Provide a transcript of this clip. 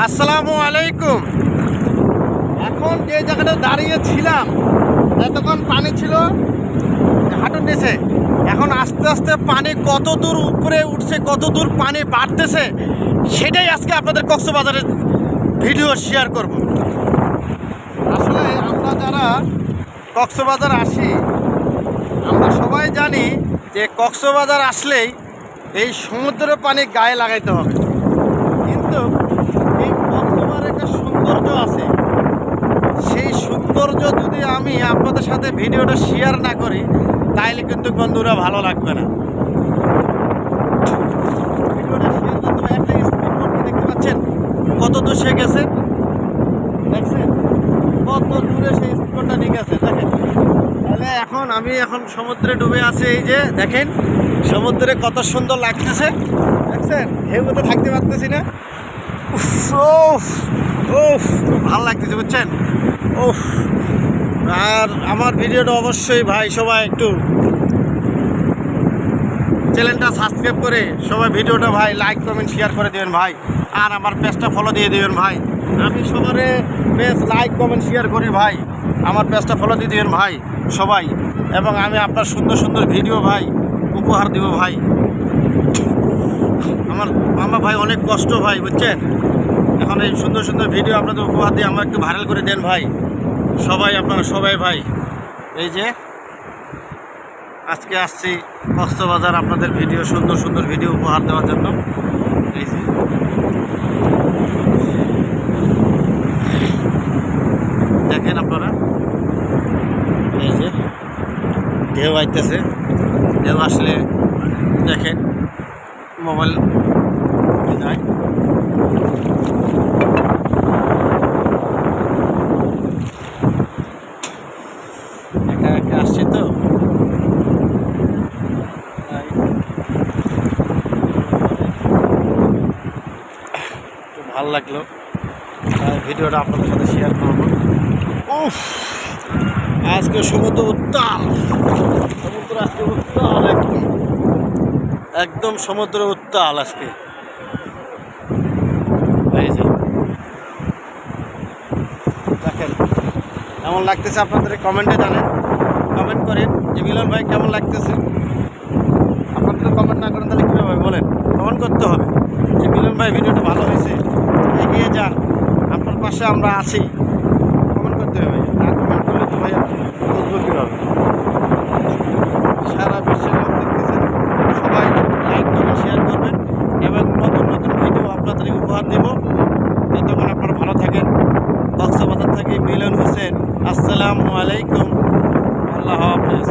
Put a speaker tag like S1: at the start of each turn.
S1: আসসালামু আলাইকুম। এখন যে জায়গাটা দাঁড়িয়ে ছিলাম এতক্ষণ পানি ছিল হাঁটুর নিচে, এখন আস্তে আস্তে পানি কত দূর উপরে উঠছে, কত দূর পানি বাড়তেছে, সেটাই আজকে আপনাদের কক্সবাজারের ভিডিও শেয়ার করব। আসলে আমরা যারা কক্সবাজার আসি আমরা সবাই জানি যে কক্সবাজার আসলেই এই সমুদ্রের পানি গায়ে লাগাইতে হবে, কিন্তু এই কক্সবাজারের একটা সৌন্দর্য আছে। সেই সৌন্দর্য যদি আমি আপনাদের সাথে ভিডিওটা শেয়ার না করি তাইলে কিন্তু বন্ধুরা ভালো লাগবে না। ভিডিওটা শেয়ার করতে হবে। একটা স্পিড বোট দেখতে পাচ্ছেন কত দূর সে গেছে, দেখছেন কত দূরে সেই স্পিড বোটটা নিয়ে গেছে। দেখেন তাহলে এখন সমুদ্রে ডুবে আছে, এই যে দেখেন সমুদ্রে কত সুন্দর লাগতেছে, দেখছেন ঢেউতে থাকতে পারতেছি না। ভালো লাগতেছে বুঝছেন। আর আমার ভিডিওটা অবশ্যই ভাই সবাই একটু চ্যানেলটা সাবস্ক্রাইব করে সবাই ভিডিওটা ভাই লাইক কমেন্ট শেয়ার করে দেবেন ভাই, আর আমার পেজটা ফলো দিয়ে দেবেন ভাই। আমি সবারে পেজ লাইক কমেন্ট শেয়ার করি ভাই, আমার পেজটা ফলো দিয়ে দেবেন ভাই সবাই, এবং আমি আপনার সুন্দর সুন্দর ভিডিও ভাই উপহার দিব ভাই। আমার ভাই অনেক কষ্ট ভাই বুঝছেন, এখন এই সুন্দর সুন্দর ভিডিও আপনাদের উপহার দিয়ে আমার একটু ভাইরাল করে দেন ভাই সবাই, আপনারা সবাই ভাই। এই যে আজকে আসছি কক্সবাজার আপনাদের ভিডিও সুন্দর সুন্দর ভিডিও উপহার দেওয়ার জন্য। এই যে দেখেন আপনারা, এই যে ঢেউ আইতেছে, ঢেউ আসলে দেখেন মোবাইল যায়। একা একা আসছি তো ভালো লাগলো, ভিডিওটা আপনাদের সাথে শেয়ার করবো। আজকে সমুদ্র উত্তাল, সমুদ্র আজকে উত্তাল, একদম সমুদ্র উত্তাল আজকে। দেখেন কেমন লাগতেছে আপনাদের কমেন্টে জানেন, কমেন্ট করেন যে মিলন ভাই কেমন লাগতেছে। আপনাদের কমেন্ট না করেন তাহলে কীভাবে বলেন, কমেন্ট করতে হবে যে মিলন ভাই ভিডিওটা ভালো হয়েছে, এগিয়ে যান, আপনার পাশে আমরা আছি, কমেন্ট করতে হবে। না কমেন্ট করলে তো ভাই বুঝবো কীভাবে। সারা বিশ্বের লোক দেখতেছেন, সবাই লাইক কমেন্ট শেয়ার করবেন এবং নতুন নতুন ভিডিও আপনাদের উপহার দেব। ততক্ষণ আপনারা ভালো থাকেন। কক্সবাজার থেকে মিলন হোসেন, আসসালামু আলাইকুম, আল্লাহ হাফেজ।